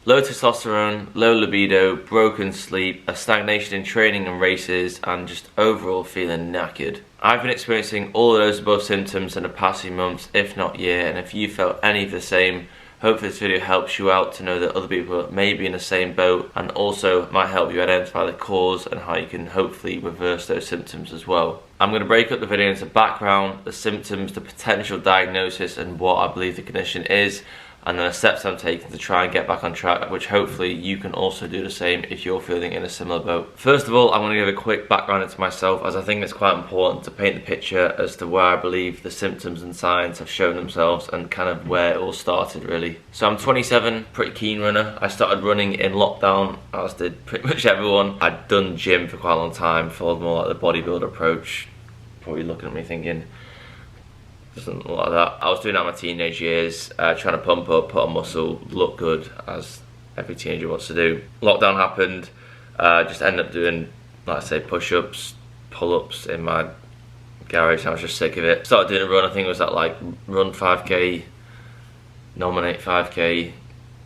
Low testosterone, low libido, broken sleep, a stagnation in training and races, and just overall feeling knackered. I've been experiencing all of those above symptoms in the past few months, if not year, and if you felt any of the same, hopefully this video helps you out to know that other people may be in the same boat, and also might help you identify the cause and how you can hopefully reverse those symptoms as well. I'm going to break up the video into background, the symptoms, the potential diagnosis, and what I believe the condition is, and then the steps I'm taking to try and get back on track, which hopefully you can also do the same if you're feeling in a similar boat. First of all, I'm going to give a quick background into myself, as I think it's quite important to paint the picture as to where I believe the symptoms and signs have shown themselves and kind of where it all started really. So I'm 27, pretty keen runner. I started running in lockdown, as did pretty much everyone. I'd done gym for quite a long time, followed more like the bodybuilder approach. Probably looking at me thinking, doesn't look like that. I was doing that in my teenage years, trying to pump up, put on muscle, look good, as every teenager wants to do. Lockdown happened, just ended up doing, like I say, push-ups, pull-ups in my garage. I was just sick of it. Started doing a run, I think it was that like run 5k, nominate 5k,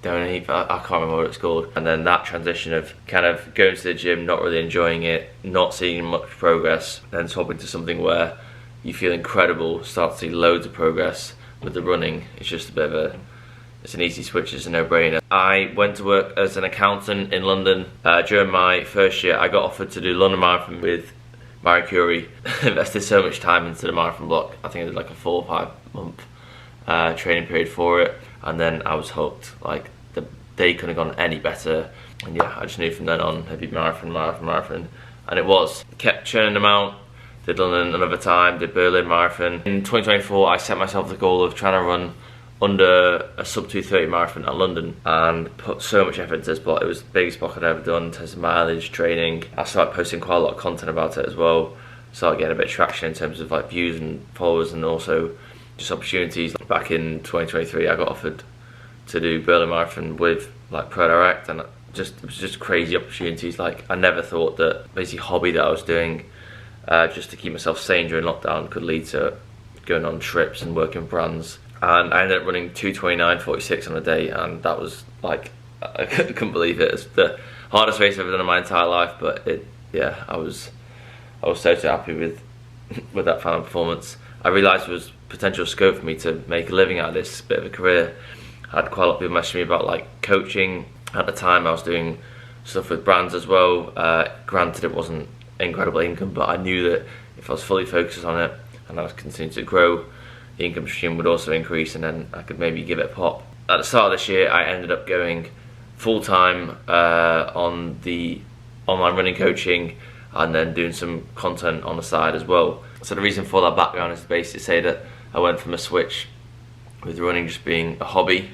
donate, I can't remember what it's called. And then that transition of kind of going to the gym, not really enjoying it, not seeing much progress, then swapping to something where you feel incredible, start to see loads of progress with the running. It's just a bit of it's an easy switch, it's a no-brainer. I went to work as an accountant in London. During my first year, I got offered to do London Marathon with Marie Curie. Invested so much time into the marathon block. I think I did like a 4 or 5 month training period for it, and then I was hooked. Like, the day couldn't have gone any better. And yeah, I just knew from then on, heavy marathon. And it was. Kept churning them out. Did London another time, did Berlin Marathon. In 2024, I set myself the goal of trying to run under a sub 2:30 marathon at London, and put so much effort into this block. It was the biggest block I'd ever done in terms of mileage, training. I started posting quite a lot of content about it as well. Started getting a bit of traction in terms of like views and followers, and also just opportunities. Back in 2023, I got offered to do Berlin Marathon with like Pro Direct, and it was just crazy opportunities. Like, I never thought that basically hobby that I was doing just to keep myself sane during lockdown could lead to going on trips and working with brands. And I ended up running 2:29.46 on a day, and that was like, I couldn't believe it. It's the hardest race I've ever done in my entire life, but yeah, I was so happy with that final performance. I realised there was potential scope for me to make a living out of this, bit of a career. I had quite a lot of people messaging me about like coaching. At the time I was doing stuff with brands as well. Granted, it wasn't incredible income, but I knew that if I was fully focused on it and I was continuing to grow, the income stream would also increase, and then I could maybe give it a pop. At the start of this year, I ended up going full-time on the online running coaching, and then doing some content on the side as well. So the reason for that background is basically to say that I went from a switch with running just being a hobby,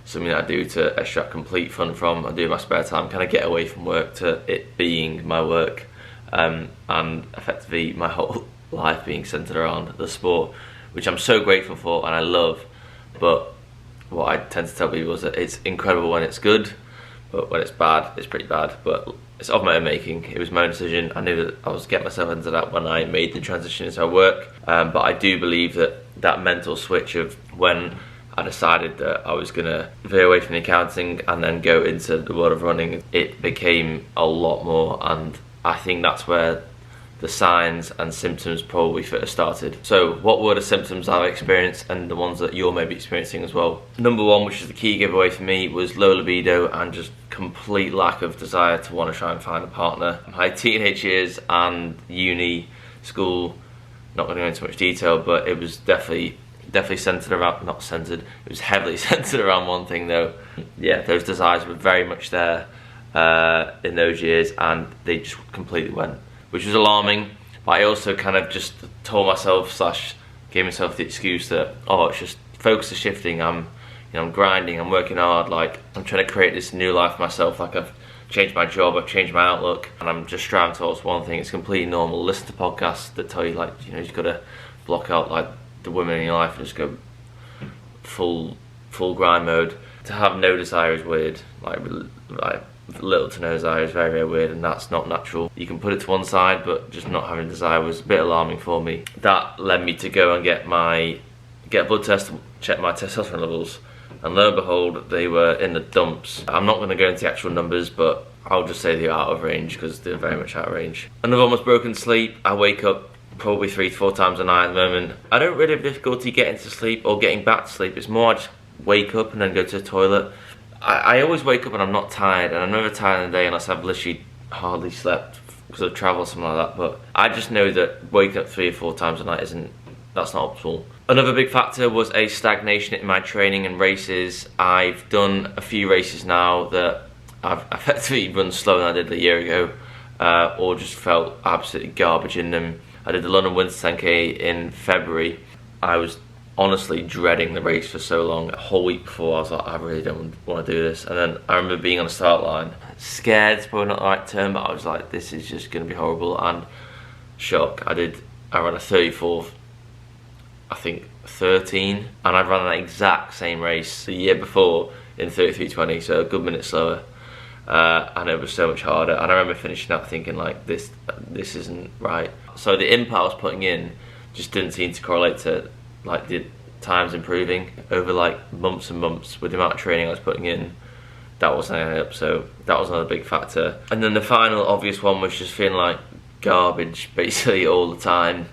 something that I do to extract complete fun from, I do in my spare time, kind of get away from work, to it being my work. And effectively my whole life being centered around the sport, which I'm so grateful for and I love. But what I tend to tell people is that it's incredible when it's good, but when it's bad, it's pretty bad. But it's of my own making. It was my own decision. I knew that I was getting myself into that when I made the transition into work. But I do believe that that mental switch of when I decided that I was gonna veer away from the accounting and then go into the world of running, it became a lot more, and I think that's where the signs and symptoms probably first started. So what were the symptoms I've experienced and the ones that you're maybe experiencing as well? Number one, which is the key giveaway for me, was low libido and just complete lack of desire to want to try and find a partner. My teenage years and uni, school, not going to go into much detail, but it was definitely centered around, not centered, it was heavily centered around one thing though. Yeah, those desires were very much there in those years, and they just completely went, which was alarming. But I also kind of just told myself / gave myself the excuse that, oh, it's just focus is shifting, I'm grinding, I'm working hard, like I'm trying to create this new life for myself, like I've changed my job, I've changed my outlook, and I'm just striving towards one thing. It's completely normal. Listen to podcasts that tell you, like, you've got to block out like the women in your life and just go full grind mode. To have no desire is weird, like little to no desire is very, very weird, and that's not natural. You can put it to one side, but just not having desire was a bit alarming for me. That led me to go and get a blood test, check my testosterone levels, and lo and behold, they were in the dumps. I'm not going to go into the actual numbers, but I'll just say they're out of range because they're very much out of range. Another one was broken sleep. I wake up probably 3 to 4 times a night at the moment. I don't really have difficulty getting to sleep or getting back to sleep. It's more I just wake up and then go to the toilet. I always wake up and I'm not tired, and I'm never tired in the day unless I've literally hardly slept because of travel or something like that. But I just know that waking up 3 or 4 times a night that's not optimal. Another big factor was a stagnation in my training and races. I've done a few races now that I've effectively run slower than I did a year ago, or just felt absolutely garbage in them. I did the London Winter 10K in February. I was honestly dreading the race for so long. A whole week before I was like, I really don't want to do this. And then I remember being on the start line. Scared is probably not the right term, but I was like, this is just going to be horrible. And shock, I ran a 34th, I think 13, and I ran that exact same race the year before in 33:20, so a good minute slower. And it was so much harder, and I remember finishing up thinking like this isn't right. So the input I was putting in just didn't seem to correlate to like the times improving over like months and months with the amount of training I was putting in. That wasn't adding up, so that was another big factor. And then the final obvious one was just feeling like garbage basically all the time,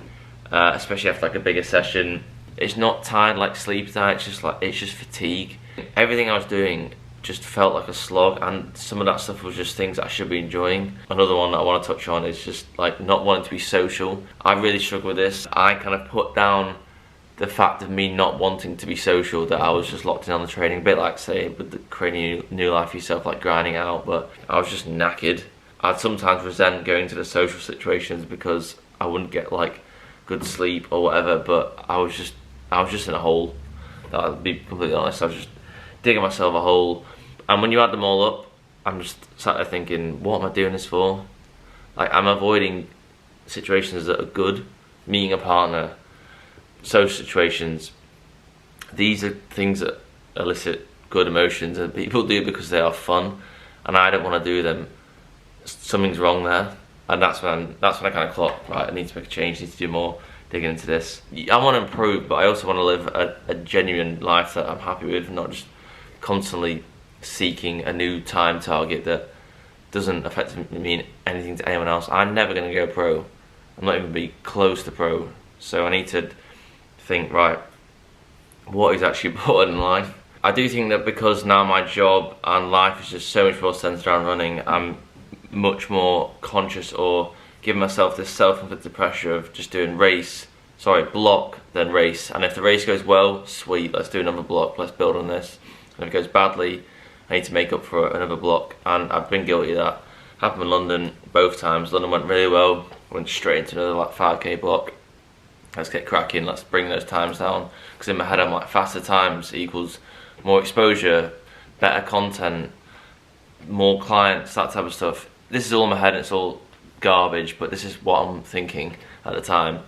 especially after like a bigger session. It's not tired like sleep time, it's just fatigue. Everything I was doing just felt like a slog, and some of that stuff was just things that I should be enjoying. Another one that I want to touch on is just like not wanting to be social. I really struggle with this. I kind of put down the fact of me not wanting to be social, that I was just locked in on the training, a bit like say with the creating a new life for yourself, like grinding out, but I was just knackered. I'd sometimes resent going to the social situations because I wouldn't get like good sleep or whatever, but I was just in a hole. I'll be completely honest, I was just digging myself a hole. And when you add them all up, I'm just sat there thinking, what am I doing this for? Like, I'm avoiding situations that are good, meeting a partner, social situations. These are things that elicit good emotions and people do because they are fun, and I don't want to do them. Something's wrong there, and that's when I kind of clock, right, I need to make a change, I need to do more digging into this. I want to improve, but I also want to live a genuine life that I'm happy with, not just constantly seeking a new time target that doesn't effectively mean anything to anyone else. I'm never going to go pro. I'm not even be close to pro. So I need to think, right, what is actually important in life? I do think that because now my job and life is just so much more centered around running, I'm much more conscious or giving myself this self-inflicted pressure of just doing block, then race. And if the race goes well, sweet, let's do another block, let's build on this. And if it goes badly, I need to make up for another block. And I've been guilty of that. Happened in London both times. London went really well, went straight into another like 5k block. Let's get cracking, let's bring those times down. Because in my head I'm like, faster times equals more exposure, better content, more clients, that type of stuff. This is all in my head and it's all garbage, but this is what I'm thinking at the time.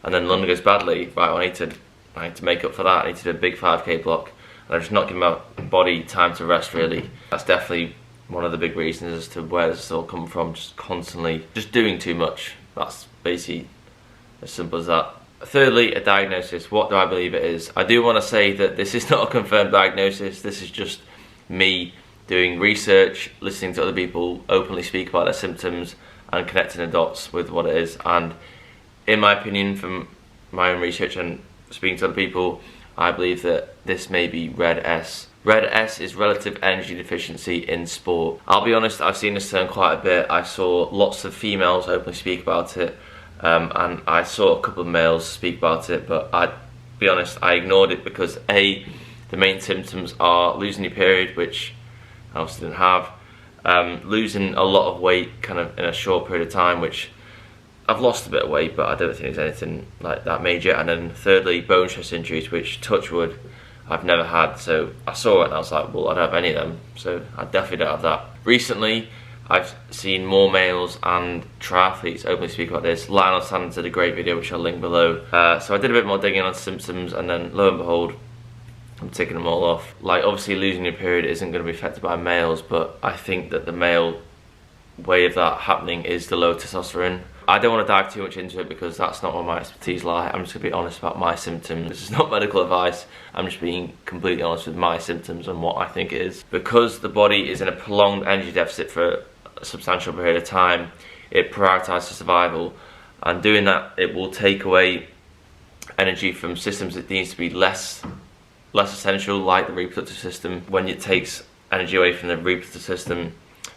And then London goes badly, right, I need to make up for that. I need to do a big 5k block, and I'm just not giving my body time to rest really. That's definitely one of the big reasons as to where this is all coming from, just constantly just doing too much. That's basically as simple as that. Thirdly, a diagnosis. What do I believe it is? I do want to say that this is not a confirmed diagnosis. This is just me doing research, listening to other people openly speak about their symptoms and connecting the dots with what it is. And in my opinion, from my own research and speaking to other people, I believe that this may be Red S. Red S is relative energy deficiency in sport. I'll be honest, I've seen this term quite a bit. I saw lots of females openly speak about it, and I saw a couple of males speak about it, but I'll be honest, I ignored it because A, the main symptoms are losing your period, which I obviously didn't have, losing a lot of weight kind of in a short period of time, which I've lost a bit of weight, but I don't think there's anything like that major. And then thirdly, bone stress injuries, which touch wood, I've never had. So I saw it and I was like, well, I don't have any of them, so I definitely don't have that. Recently, I've seen more males and triathletes openly speak about this. Lionel Sanders did a great video, which I'll link below. So I did a bit more digging on symptoms, and then lo and behold, I'm taking them all off. Like, obviously losing your period isn't going to be affected by males, but I think that the male way of that happening is the low testosterone. I don't want to dive too much into it because that's not where my expertise lie. I'm just going to be honest about my symptoms. This is not medical advice. I'm just being completely honest with my symptoms and what I think it is. Because the body is in a prolonged energy deficit for a substantial period of time, it prioritizes survival, and doing that, it will take away energy from systems that needs to be less essential, like the reproductive system. When it takes energy away from the reproductive system,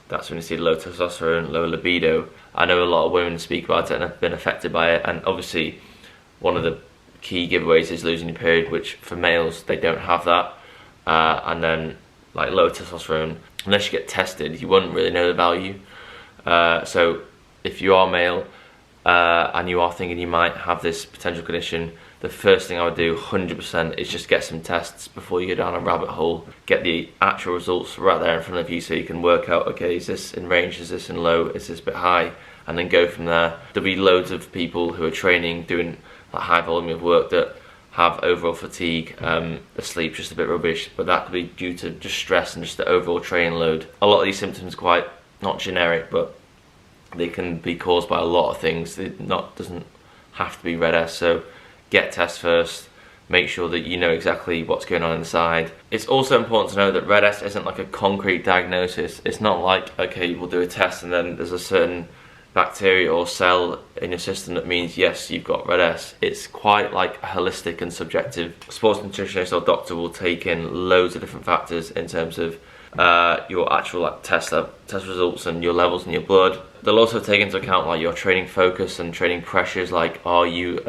that's when you see low testosterone, low libido. I know a lot of women speak about it and have been affected by it, and obviously one of the key giveaways is losing your period, which for males, they don't have that. And then like low testosterone, unless you get tested, you wouldn't really know the value. So if you are male and you are thinking you might have this potential condition, the first thing I would do 100% is just get some tests before you go down a rabbit hole. Get the actual results right there in front of you so you can work out, okay, is this in range, is this in low, is this a bit high, and then go from there. There'll be loads of people who are training, doing a high volume of work that have overall fatigue, the sleep's just a bit rubbish, but that could be due to just stress and just the overall training load. A lot of these symptoms are quite, not generic, but they can be caused by a lot of things. It doesn't have to be red S, so get tests first, make sure that you know exactly what's going on inside. It's also important to know that red S isn't like a concrete diagnosis. It's not like, okay, we'll do a test and then there's a certain bacteria or cell in your system that means yes, you've got red S. It's quite like holistic and subjective. A sports nutritionist or doctor will take in loads of different factors in terms of your actual like test results and your levels in your blood. They'll also take into account like your training focus and training pressures, like are you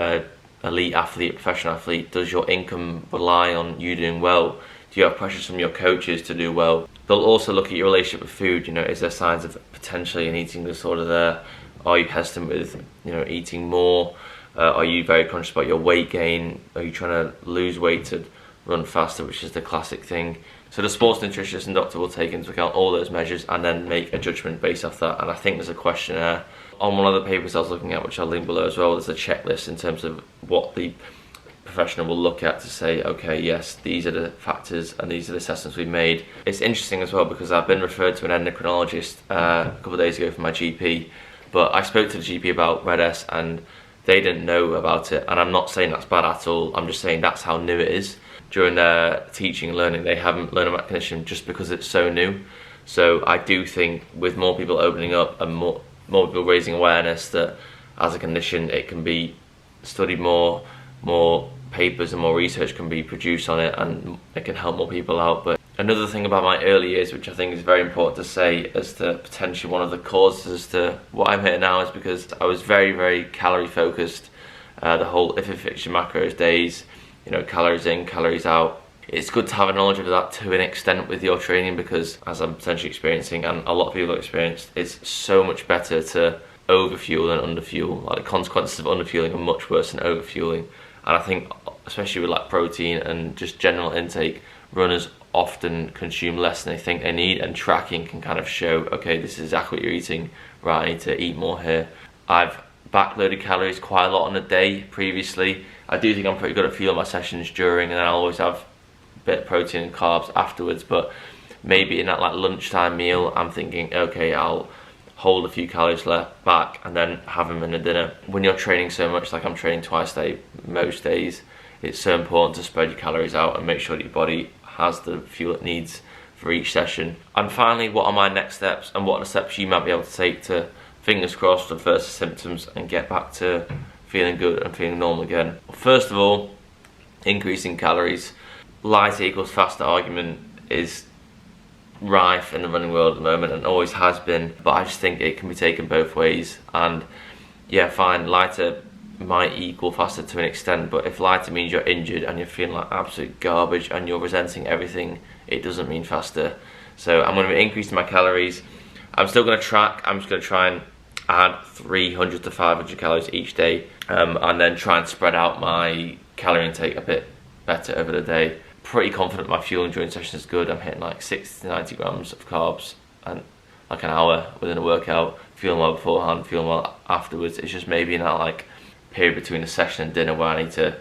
elite athlete, professional athlete? Does your income rely on you doing well? Do you have pressures from your coaches to do well? They'll also look at your relationship with food. You know, is there signs of potentially an eating disorder there? Are you hesitant with, you know, eating more? Are you very conscious about your weight gain? Are you trying to lose weight to run faster, which is the classic thing? So the sports nutritionist and doctor will take into account all those measures and then make a judgment based off that. And I think there's a questionnaire on one of the papers I was looking at, which I'll link below as well. There's a checklist in terms of what the professional will look at to say, okay, yes, these are the factors and these are the assessments we've made. It's interesting as well because I've been referred to an endocrinologist a couple of days ago from my GP, but I spoke to the GP about red S and they didn't know about it. And I'm not saying that's bad at all. I'm just saying that's how new it is. During their teaching and learning, they haven't learned about condition just because it's so new. So I do think with more people opening up and more people raising awareness that as a condition it can be studied more papers and more research can be produced on it and it can help more people out. But another thing about my early years, which I think is very important to say as to potentially one of the causes as to what I'm here now, is because I was very, very calorie focused. The whole if it fits your macros days, you know, calories in, calories out. It's good to have a knowledge of that to an extent with your training because, as I'm potentially experiencing and a lot of people have experienced, it's so much better to overfuel than underfuel. Like the consequences of underfueling are much worse than overfueling. And I think, especially with like protein and just general intake, runners often consume less than they think they need, and tracking can kind of show, okay, this is exactly what you're eating, right, I need to eat more here. I've backloaded calories quite a lot on a day previously. I do think I'm pretty good at fueling my sessions during, and then I'll always have a bit of protein and carbs afterwards. But maybe in that like lunchtime meal, I'm thinking, okay, I'll hold a few calories left back and then have them in a dinner. When you're training so much, like I'm training twice a day most days, it's so important to spread your calories out and make sure that your body has the fuel it needs for each session. And finally, what are my next steps and what are the steps you might be able to take to, fingers crossed, reverse the symptoms and get back to feeling good and feeling normal again? First of all, increasing calories. Lighter equals faster argument is rife in the running world at the moment and always has been, but I just think it can be taken both ways. And yeah, fine, lighter might equal faster to an extent, but if lighter means you're injured and you're feeling like absolute garbage and you're resenting everything, it doesn't mean faster. So I'm going to be increasing my calories. I'm still going to track. I'm just going to try and add 300 to 500 calories each day, and then try and spread out my calorie intake a bit better over the day. Pretty confident my fueling during session is good. I'm hitting like 60 to 90 grams of carbs and like an hour within a workout, feeling well beforehand, feeling well afterwards. It's just maybe in that like period between a session and dinner where I need to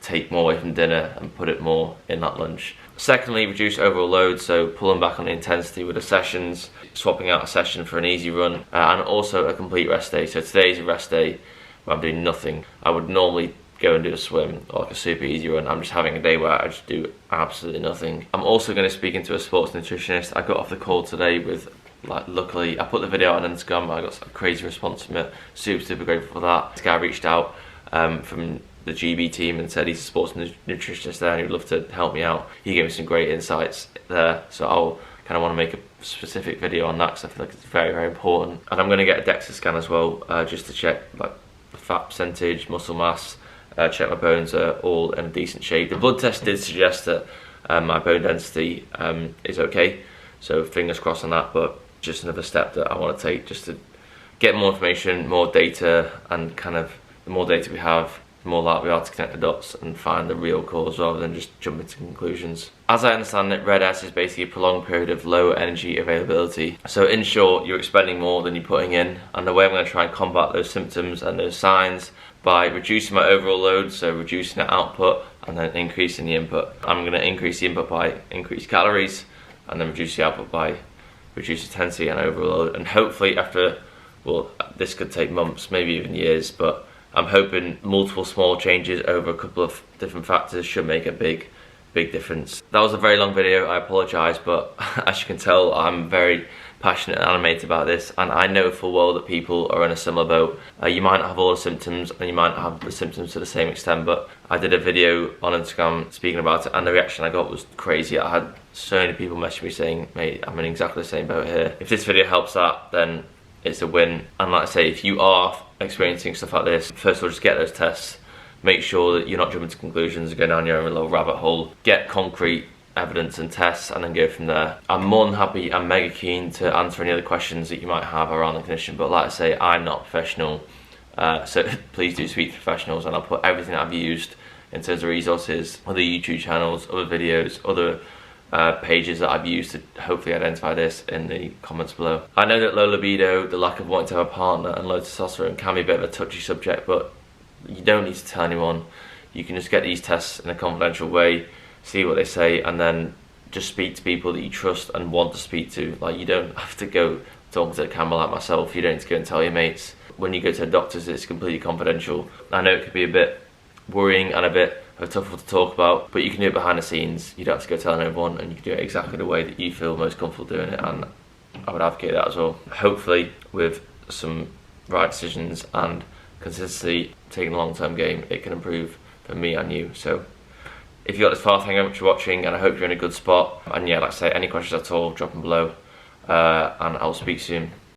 take more away from dinner and put it more in that lunch. Secondly, reduce overall load, so pulling back on the intensity with the sessions, swapping out a session for an easy run, and also a complete rest day. So today's a rest day where I'm doing nothing. I would normally go and do a swim or like a super easy run. I'm just having a day where I just do absolutely nothing. I'm also going to speak into a sports nutritionist. I got off the call today with, like, luckily I put the video on Instagram, I got a crazy response from it. Super grateful for that. This guy reached out from the GB team and said he's a sports nutritionist there and he'd love to help me out. He gave me some great insights there, so I'll kind of want to make a specific video on that because I feel like it's very important. And I'm going to get a DEXA scan as well, just to check like fat percentage, muscle mass, check my bones are all in a decent shape. The blood test did suggest that my bone density is okay, so fingers crossed on that, but just another step that I want to take just to get more information, more data, and kind of the more data we have, the more likely we are to connect the dots and find the real cause rather than just jump into conclusions. As I understand it, RED-S is basically a prolonged period of low energy availability. So in short, you're expending more than you're putting in, and the way I'm going to try and combat those symptoms and those signs by reducing my overall load, so reducing the output and then increasing the input. I'm going to increase the input by increased calories and then reduce the output by reduced intensity and overall load. And hopefully after, well, this could take months, maybe even years, but I'm hoping multiple small changes over a couple of different factors should make a big difference. That was a very long video, I apologise, but as you can tell, I'm very passionate and animated about this, and I know full well that people are in a similar boat. You might not have all the symptoms and you might not have the symptoms to the same extent, but I did a video on Instagram speaking about it and the reaction I got was crazy. I had so many people message me saying, mate, I'm in exactly the same boat here. If this video helps that, then it's a win. And like I say, if you are experiencing stuff like this, first of all, just get those tests. Make sure that you're not jumping to conclusions and going down your own little rabbit hole. Get concrete evidence and tests and then go from there. I'm more than happy and mega keen to answer any other questions that you might have around the condition, but like I say, I'm not professional, so please do speak to professionals, and I'll put everything I've used in terms of resources, other YouTube channels, other videos, other pages that I've used to hopefully identify this in the comments below. I know that low libido, the lack of wanting to have a partner, and low testosterone can be a bit of a touchy subject, but you don't need to tell anyone. You can just get these tests in a confidential way, see what they say, and then just speak to people that you trust and want to speak to. Like, you don't have to go talking to the camera like myself. You don't need to go and tell your mates. When you go to the doctors, it's completely confidential. I know it could be a bit worrying and a bit of tough to talk about, but you can do it behind the scenes. You don't have to go telling everyone, and you can do it exactly the way that you feel most comfortable doing it, and I would advocate that as well. Hopefully with some right decisions and consistency, taking a long-term game, it can improve for me and you. So if you got this far, thank you very much for watching, and I hope you're in a good spot. And yeah, like I say, any questions at all, drop them below, and I'll speak soon.